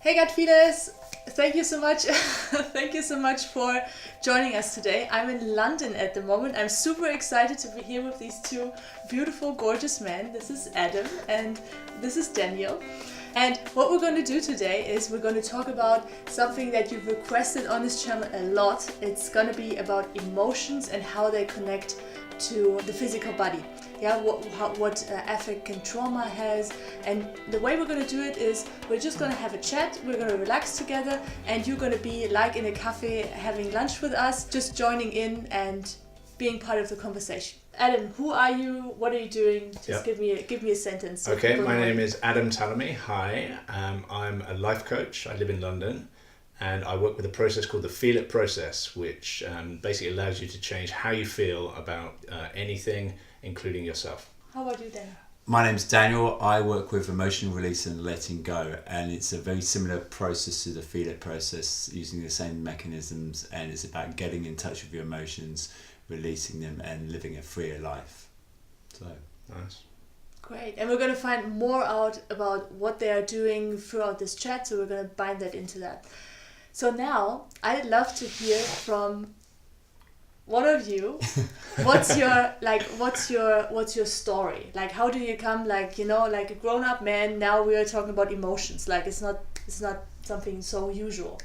Hey Godfeeders, thank you so much. Thank you so much for joining us today. I'm in London at the moment. I'm super excited to be here with these two beautiful, gorgeous men. This is Adam and this is Daniel. And what we're going to do today is we're going to talk about something that you've requested on this channel a lot. It's going to be about emotions and how they connect to the physical body. Yeah, what affect and trauma has. And the way we're going to do it is we're just going to have a chat, we're going to relax together, and you're going to be like in a cafe having lunch with us, just joining in and being part of the conversation. Adam, who are you? What are you doing? Just give me a sentence. So okay, my name is Adam Tallamy. Hi, I'm a life coach. I live in London. And I work with a process called the Feel It process, which basically allows you to change how you feel about anything, including yourself. How about you, Dan? My name's Daniel. I work with emotional release and letting go, and it's a very similar process to the Feel It process, using the same mechanisms, and it's about getting in touch with your emotions, releasing them, and living a freer life. So nice. Great. And we're going to find more out about what they are doing throughout this chat, so we're going to bind that into that. So now, I'd love to hear from one of you. What's your story? Like, how do you come, like a grown-up man? Now we are talking about emotions. Like, it's not something so usual.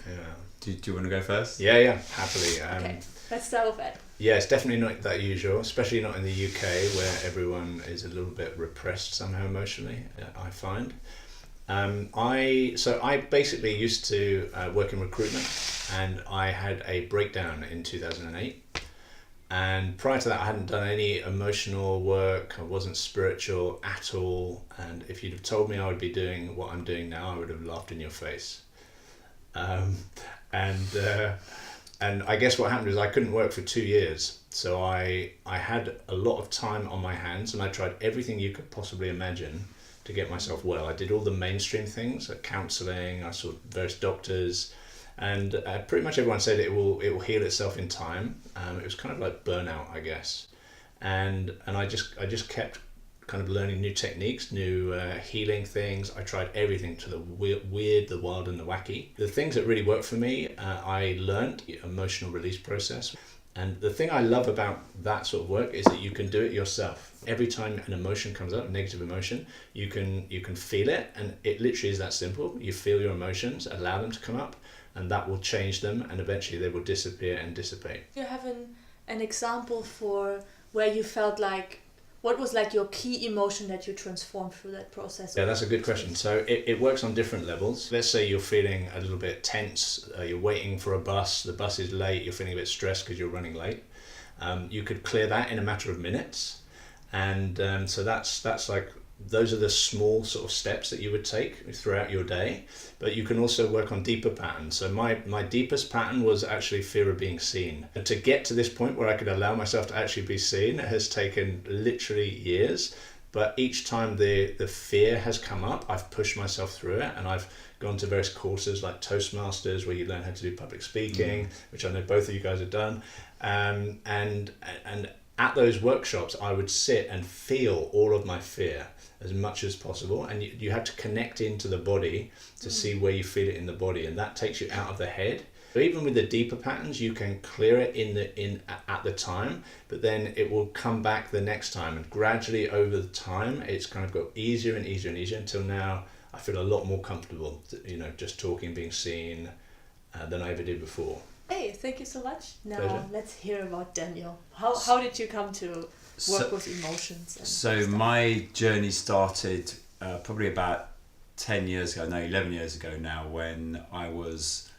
Yeah. Do you want to go first? Yeah, happily. Okay, let's start with Ed. Yeah, it's definitely not that usual, especially not in the UK, where everyone is a little bit repressed somehow emotionally, I find. I basically used to work in recruitment, and I had a breakdown in 2008. And prior to that, I hadn't done any emotional work. I wasn't spiritual at all. And if you'd have told me I would be doing what I'm doing now, I would have laughed in your face. And I guess what happened was I couldn't work for 2 years. So I had a lot of time on my hands, and I tried everything you could possibly imagine to get myself well. I did all the mainstream things, like counselling. I saw various doctors, and pretty much everyone said it will heal itself in time. It was kind of like burnout, I guess, and I just kept kind of learning new techniques, new healing things. I tried everything, to the weird, the wild, and the wacky. The things that really worked for me, I learned the emotional release process. And the thing I love about that sort of work is that you can do it yourself. Every time an emotion comes up, a negative emotion, you can feel it, and it literally is that simple. You feel your emotions, allow them to come up, and that will change them, and eventually they will disappear and dissipate. You have an example for where you felt like, what was like your key emotion that you transformed through that process? Yeah, that's a good question. So it works on different levels. Let's say you're feeling a little bit tense, you're waiting for a bus, the bus is late, you're feeling a bit stressed because you're running late. You could clear that in a matter of minutes. And so that's like, those are the small sort of steps that you would take throughout your day. But you can also work on deeper patterns. So my deepest pattern was actually fear of being seen. And to get to this point where I could allow myself to actually be seen has taken literally years. But each time the fear has come up, I've pushed myself through it, and I've gone to various courses like Toastmasters, where you learn how to do public speaking, which I know both of you guys have done. And at those workshops, I would sit and feel all of my fear as much as possible, and you have to connect into the body to see where you feel it in the body, and that takes you out of the head. So even with the deeper patterns, you can clear it at the time, but then it will come back the next time, and gradually over the time, it's kind of got easier and easier and easier until now I feel a lot more comfortable, just talking, being seen, than I ever did before. Hey, thank you so much. Now Pleasure. let's hear about Daniel. How did you come to work with emotions? So my journey started probably about 11 years ago now, when I was,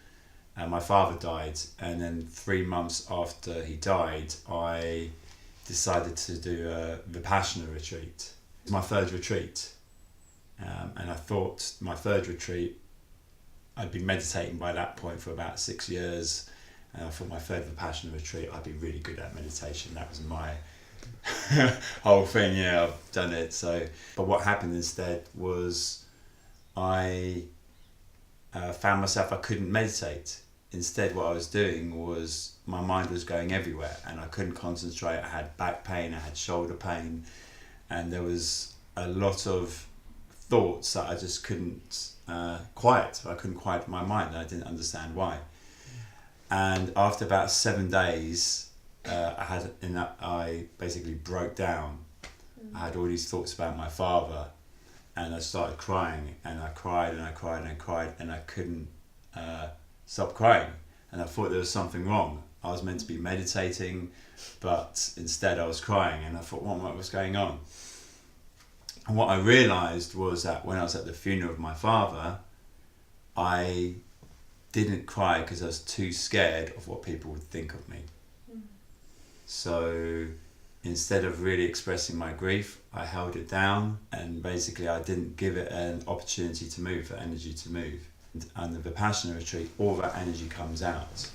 my father died, and then 3 months after he died, I decided to do a Vipassana retreat. It was my third retreat, and I thought my third retreat, I'd been meditating by that point for about 6 years, and I thought my third Vipassana retreat, I'd be really good at meditation. That was my whole thing. Yeah, I've done it. But what happened instead was I found myself, I couldn't meditate. Instead, what I was doing was my mind was going everywhere, and I couldn't concentrate. I had back pain, I had shoulder pain, and there was a lot of thoughts that I just couldn't quiet. I couldn't quiet my mind. I didn't understand why. And after about 7 days, I basically broke down. I had all these thoughts about my father, and I started crying, and I cried and I cried and I cried, and I couldn't stop crying. And I thought there was something wrong. I was meant to be meditating, but instead I was crying, and I thought, what was going on? And what I realised was that when I was at the funeral of my father, I didn't cry because I was too scared of what people would think of me. So instead of really expressing my grief, I held it down, and basically I didn't give it an opportunity to move, for energy to move. And the Vipassana retreat, all that energy comes out.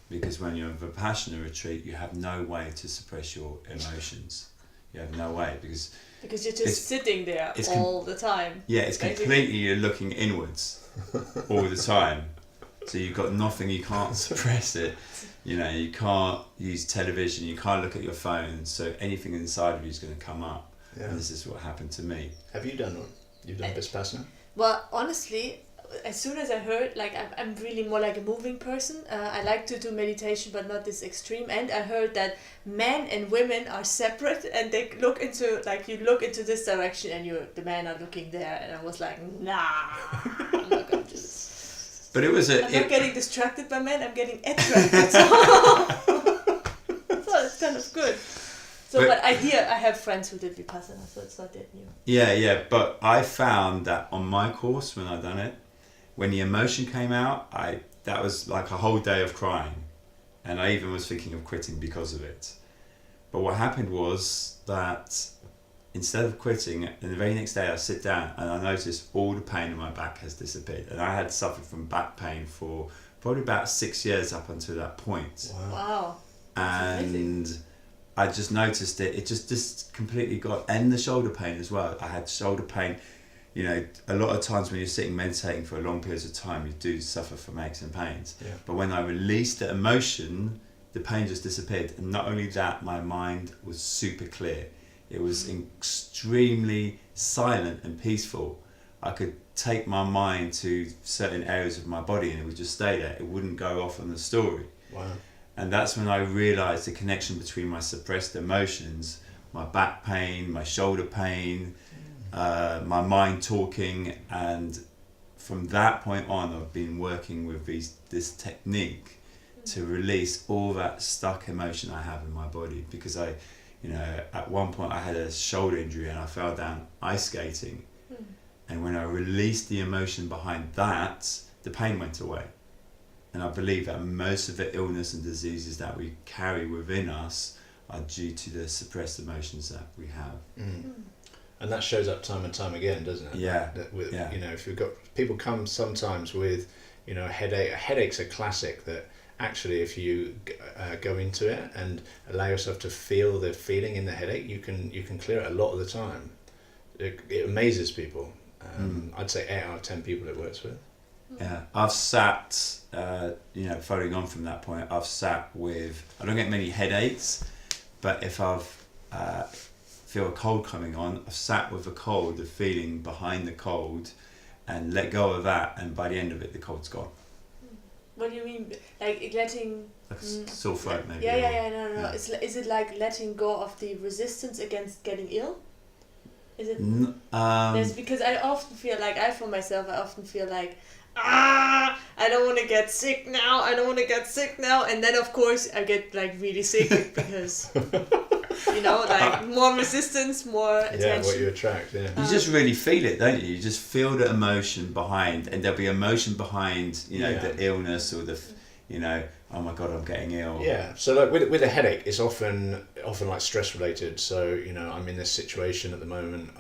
Because when you're in a Vipassana retreat, you have no way to suppress your emotions. You have no way, because you're just sitting there all the time. Yeah, it's completely, you're looking inwards all the time. So you've got nothing, you can't suppress it. You know, you can't use television, you can't look at your phone, so anything inside of you is going to come up. Yeah. And this is what happened to me. Have you done one? You've done Vipassana? Well, honestly, as soon as I heard, like, I'm really more like a moving person. I like to do meditation, but not this extreme. And I heard that men and women are separate, and they look into, like, you look into this direction, and the men are looking there. And I was like, nah, I'm not going to do this. But it was I'm not getting distracted by men, I'm getting attracted. So it's kind of good. So, but I have friends who did Vipassana, so it's not that new. Yeah, but I found that on my course, when I done it, when the emotion came out, that was like a whole day of crying. And I even was thinking of quitting because of it. But what happened was that instead of quitting, and the very next day I sit down and I noticed all the pain in my back has disappeared. And I had suffered from back pain for probably about 6 years up until that point. Wow. And I just noticed it just completely got, and the shoulder pain as well. I had shoulder pain. You know, a lot of times when you're sitting meditating for a long periods of time, you do suffer from aches and pains. Yeah. But when I released the emotion, the pain just disappeared. And not only that, my mind was super clear. It was extremely silent and peaceful. I could take my mind to certain areas of my body and it would just stay there. It wouldn't go off on the story. Wow. And that's when I realised the connection between my suppressed emotions, my back pain, my shoulder pain, my mind talking. And from that point on, I've been working with this technique to release all that stuck emotion I have in my body. Because at one point I had a shoulder injury and I fell down ice skating. And when I released the emotion behind that, the pain went away. And I believe that most of the illness and diseases that we carry within us are due to the suppressed emotions that we have. And that shows up time and time again, doesn't it? Yeah. You know, if you've got people come sometimes with, a headache. A headache's a classic that actually, if you go into it and allow yourself to feel the feeling in the headache, you can clear it a lot of the time. It amazes people. I'd say 8 out of 10 people it works with. Yeah, I've sat, following on from that point, I've sat with, I don't get many headaches, but if I've feel a cold coming on, I've sat with a cold, the feeling behind the cold, and let go of that, and by the end of it, the cold's gone. What do you mean? Like letting... Like a sore throat, maybe. No. Yeah. Is it like letting go of the resistance against getting ill? Is it? Because I often feel like, I feel like, I don't want to get sick now, and then of course I get like really sick because, more resistance, more attention. Yeah, what you attract, yeah. You just really feel it, don't you? You just feel the emotion behind, and there'll be emotion behind, the illness or the, oh my God, I'm getting ill. Yeah, so like with a headache, it's often like stress related. So, I'm in this situation at the moment,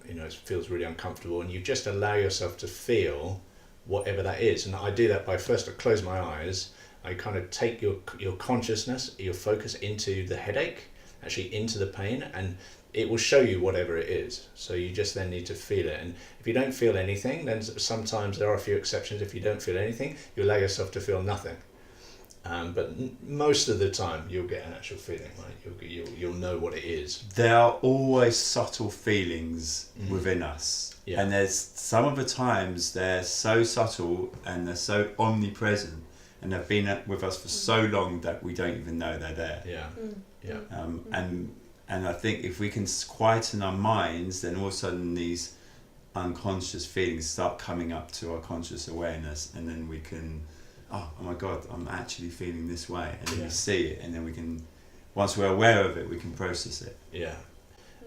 it feels really uncomfortable, and you just allow yourself to feel whatever that is. And I do that by first I close my eyes, I kind of take your consciousness, your focus into the headache, actually into the pain, and it will show you whatever it is. So you just then need to feel it. And if you don't feel anything, then sometimes there are a few exceptions. If you don't feel anything, you allow yourself to feel nothing. But most of the time you'll get an actual feeling, right? You'll know what it is. There are always subtle feelings within us, Yeah. And there's some of the times they're so subtle and they're so omnipresent, and they've been with us for so long that we don't even know they're there. Yeah. Yeah. And I think if we can quieten our minds, then all of a sudden these unconscious feelings start coming up to our conscious awareness, and then we can, oh my God, I'm actually feeling this way, and then we see it, and then we can, once we're aware of it, we can process it. Yeah.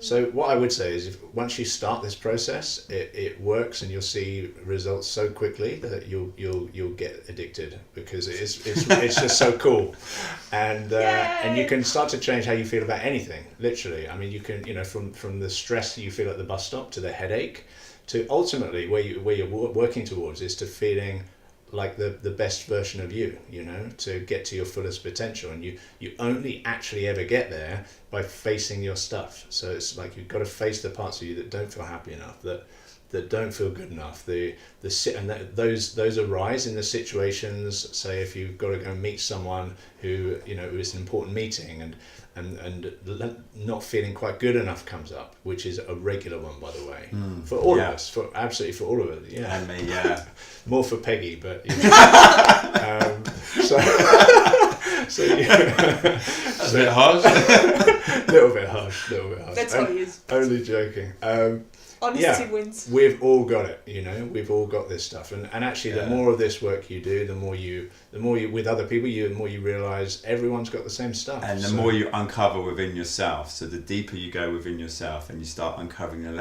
So what I would say is, once you start this process, it works, and you'll see results so quickly that you'll get addicted, because it's just so cool, and you can start to change how you feel about anything. Literally, I mean, you can, from the stress you feel at the bus stop to the headache, to ultimately where you're working towards is to feeling like the best version of you, to get to your fullest potential. And you only actually ever get there by facing your stuff. So it's like you've got to face the parts of you that don't feel happy enough, that don't feel good enough. Those arise in the situations. Say if you've got to go meet someone who is an important meeting, and not feeling quite good enough comes up, which is a regular one, by the way, for all of us, for all of us. Yeah, and me, yeah. More for Peggy, but so That's a bit harsh. little bit harsh. That's how he is. Only joking. Honesty wins. We've all got it, we've all got this stuff, and actually the more of this work you do, the more you with other people, the more you realise everyone's got the same stuff, and the more you uncover within yourself. So the deeper you go within yourself, and you start uncovering the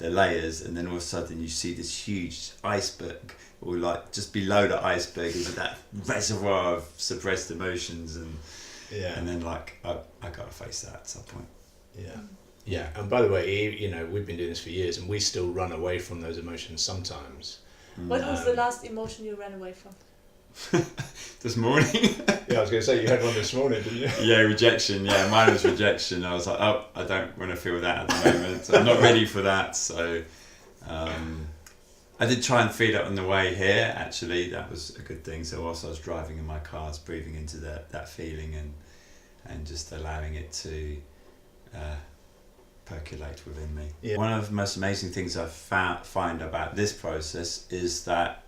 layers, and then all of a sudden you see this huge iceberg, or like just below the iceberg is that reservoir of suppressed emotions, and then like I gotta face that at some point. Yeah, and by the way, we've been doing this for years, and we still run away from those emotions sometimes. What was the last emotion you ran away from? This morning. Yeah, I was going to say, you had one this morning, didn't you? Yeah, rejection. Yeah, mine was rejection. I was like, oh, I don't want to feel that at the moment. I'm not ready for that. So I did try and feel it on the way here, actually. That was a good thing. So whilst I was driving in my car, I was breathing into that feeling and just allowing it to percolate within me. Yeah. One of the most amazing things I find about this process is that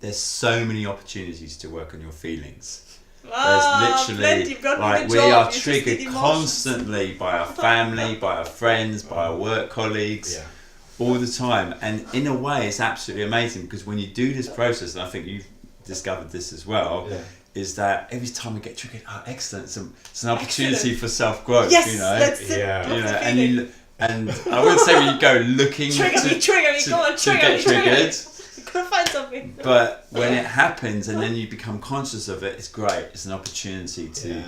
there's so many opportunities to work on your feelings. There's literally, we are triggered constantly by our family, by our friends, by our work colleagues, all the time. And in a way, it's absolutely amazing, because when you do this process, and I think you've discovered this as well, is that every time we get triggered, excellent, it's an opportunity for self-growth. Yes, that's it. And I wouldn't say when you go looking trigger me, go on, to get triggered. Gotta find something. But when it happens and then you become conscious of it, it's great. It's an opportunity to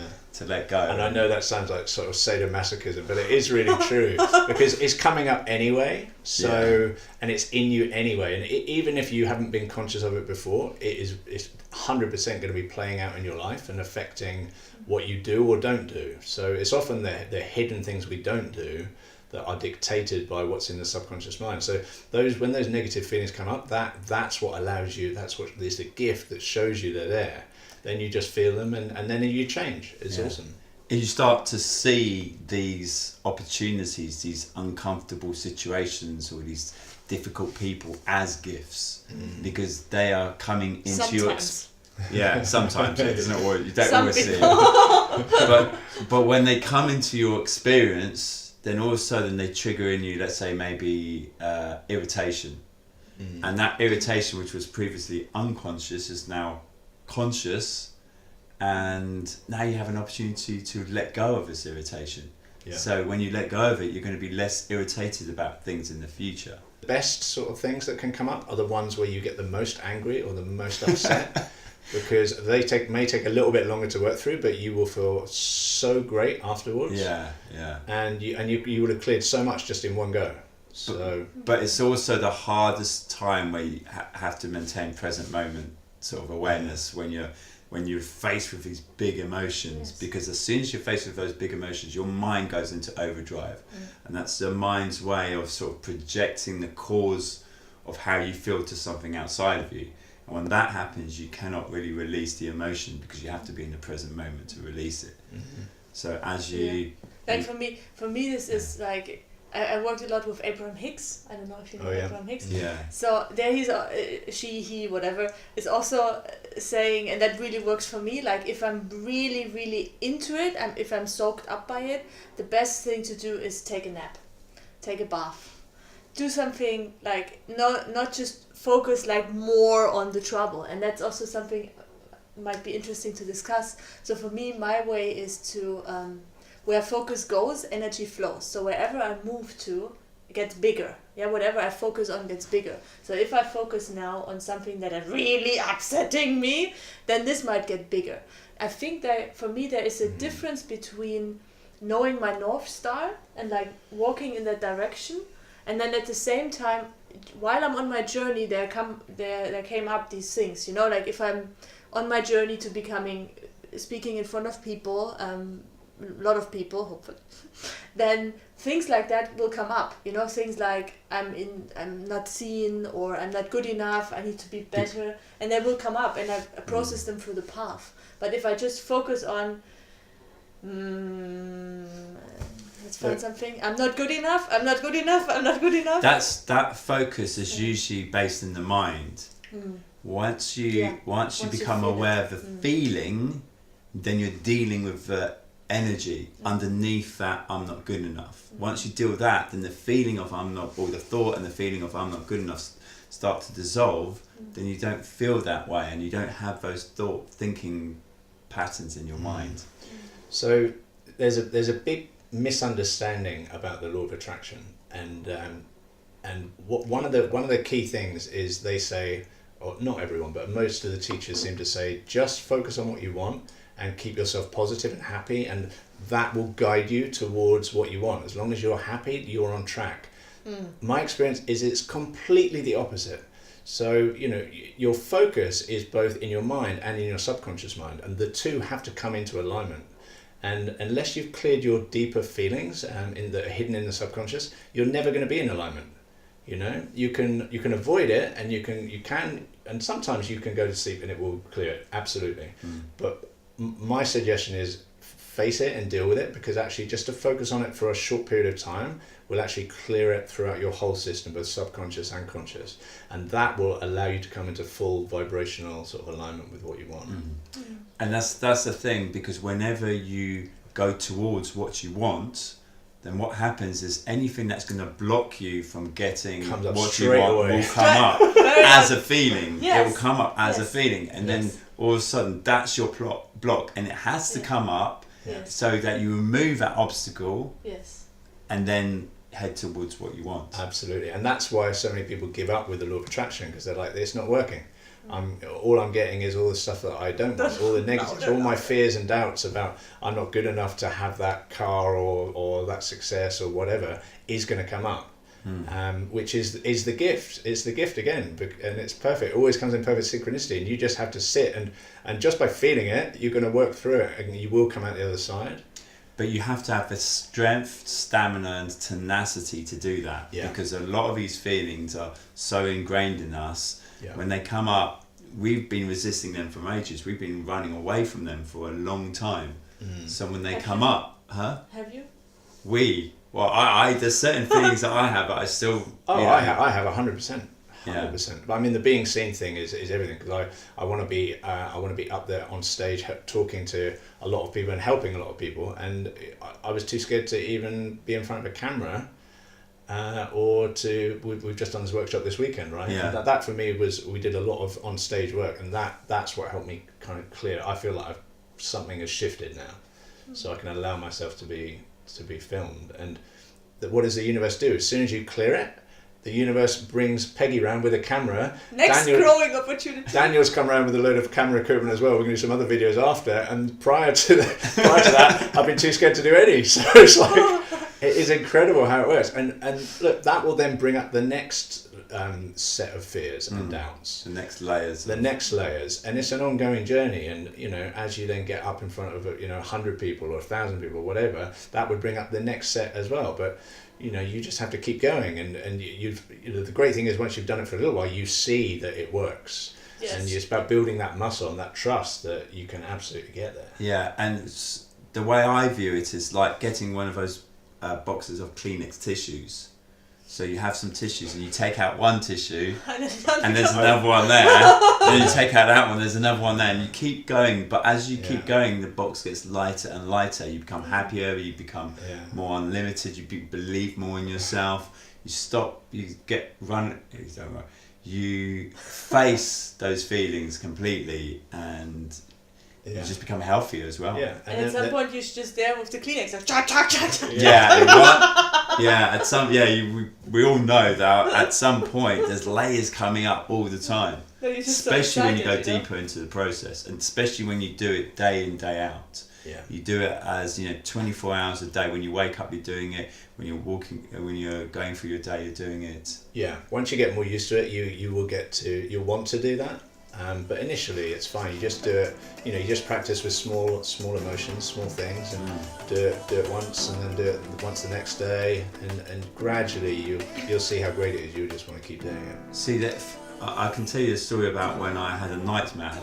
let go. And I know that sounds like sort of sadomasochism, but it is really true, because it's coming up anyway. So and it's in you anyway. And even if you haven't been conscious of it before, it's 100% going to be playing out in your life and affecting what you do or don't do. So it's often the hidden things we don't do that are dictated by what's in the subconscious mind. So when those negative feelings come up, that's what allows you, that's what is the gift that shows you they're there. Then you just feel them, and then you change. It's awesome. You start to see these opportunities, these uncomfortable situations, or these difficult people as gifts, because they are coming into your... Sometimes it's not what you don't always see it. But when they come into your experience, then all of a sudden they trigger in you, let's say maybe irritation. And that irritation, which was previously unconscious, is now conscious, and now you have an opportunity to let go of this irritation. So when you let go of it, you're going to be less irritated about things in the future. The best sort of things that can come up are the ones where you get the most angry or the most upset. Because they may take a little bit longer to work through, but you will feel so great afterwards. And you would have cleared so much just in one go. So, but it's also the hardest time where you have to maintain present moment sort of awareness when you're faced with these big emotions. Because as soon as you're faced with those big emotions, your mind goes into overdrive, and that's the mind's way of sort of projecting the cause of how you feel to something outside of you. And when that happens, you cannot really release the emotion, because you have to be in the present moment to release it. So as you... Like for me this is like I worked a lot with Abraham Hicks. I don't know if you know Abraham Hicks. Yeah. So there he's he whatever is also saying, and that really works for me. Like if I'm really really into it, and if I'm soaked up by it, the best thing to do is take a nap, take a bath, do something like not just focus like more on the trouble. And that's also something might be interesting to discuss. So for me, my way is to where focus goes, energy flows. So wherever I move to, it gets bigger. Yeah, whatever I focus on gets bigger. So if I focus now on something that is really upsetting me, then this might get bigger. I think that for me there is a difference between knowing my North Star and like walking in that direction, and then at the same time, while I'm on my journey, there came up these things. You know, like if I'm on my journey to speaking in front of people, a lot of people, hopefully, then things like that will come up. You know, things like I'm not seen, or I'm not good enough, I need to be better, and they will come up, and I process them through the path. But if I just focus on, let's find something, I'm not good enough, I'm not good enough, I'm not good enough. That focus is usually based in the mind. Once you become aware of the feeling, then you're dealing with the energy underneath that I'm not good enough. Once you deal with that, then the feeling of I'm not, or the thought and the feeling of I'm not good enough start to dissolve. Then you don't feel that way, and you don't have those thinking patterns in your mind. So there's a big misunderstanding about the law of attraction, and one of the key things is they say, or not everyone, but most of the teachers seem to say, just focus on what you want and keep yourself positive and happy, and that will guide you towards what you want. As long as you're happy, you're on track. My experience is it's completely the opposite. So, you know, your focus is both in your mind and in your subconscious mind, and the two have to come into alignment. And unless you've cleared your deeper feelings that are hidden in the subconscious, you're never going to be in alignment. You know, you can avoid it, and you can, and sometimes you can go to sleep and it will clear it, absolutely. But my suggestion is face it and deal with it, because actually just to focus on it for a short period of time will actually clear it throughout your whole system, both subconscious and conscious, and that will allow you to come into full vibrational sort of alignment with what you want. And that's the thing, because whenever you go towards what you want, then what happens is anything that's going to block you from getting what you want will come up as a feeling. Yes. It will come up as a feeling, and then all of a sudden that's your block, and it has to come up so that you remove that obstacle and then head towards what you want. Absolutely. And that's why so many people give up with the law of attraction, because they're like, it's not working. All I'm getting is all the stuff that I don't want, all the negatives, all my fears and doubts about I'm not good enough to have that car or that success or whatever is going to come up, which is the gift. It's the gift again, and it's perfect. It always comes in perfect synchronicity, and you just have to sit and just by feeling it, you're going to work through it, and you will come out the other side. But you have to have the strength, stamina, and tenacity to do that, because a lot of these feelings are so ingrained in us. When they come up, we've been resisting them for ages. We've been running away from them for a long time. So when they come up, Have you? I there's certain feelings that I have, but I still. I have 100%. 100%. But I mean, the being seen thing is everything, because I want to be up there on stage talking to a lot of people and helping a lot of people, and I was too scared to even be in front of a camera. We've just done this workshop this weekend, right? Yeah. That for me we did a lot of on stage work, and that's what helped me kind of clear. I feel like something has shifted now, so I can allow myself to be filmed. And what does the universe do? As soon as you clear it, the universe brings Peggy around with a camera. Growing opportunity. Daniel's come around with a load of camera equipment as well. We're going to do some other videos after. And prior to that, I've been too scared to do any. So it's like, it is incredible how it works. And look, that will then bring up the next set of fears and doubts. The next layers. And it's an ongoing journey. And, you know, as you then get up in front of, 100 people or 1,000 people or whatever, that would bring up the next set as well. But you know, you just have to keep going, and the great thing is once you've done it for a little while, you see that it works. And it's about building that muscle and that trust that you can absolutely get there. Yeah, and the way I view it is like getting one of those boxes of Kleenex tissues. So you have some tissues and you take out one tissue and there's another one there. Then you take out that one, there's another one there, and you keep going. But as you keep going, the box gets lighter and lighter. You become happier, you become more unlimited, you believe more in yourself. You stop, you face those feelings completely, and you just become healthier as well. Yeah, and at some point you're just there with the Kleenex, like cha cha cha cha. We all know that at some point there's layers coming up all the time, especially when you go deeper into the process, and especially when you do it day in, day out. Yeah. You do it as 24 hours a day. When you wake up, you're doing it. When you're walking, when you're going through your day, you're doing it. Yeah. Once you get more used to it, you'll want to do that. But initially, it's fine. You just do it. You just practice with small emotions, small things, and do it once, and then do it once the next day, and gradually you'll see how great it is. You'll just want to keep doing it. See that I can tell you a story about when I had a nightmare.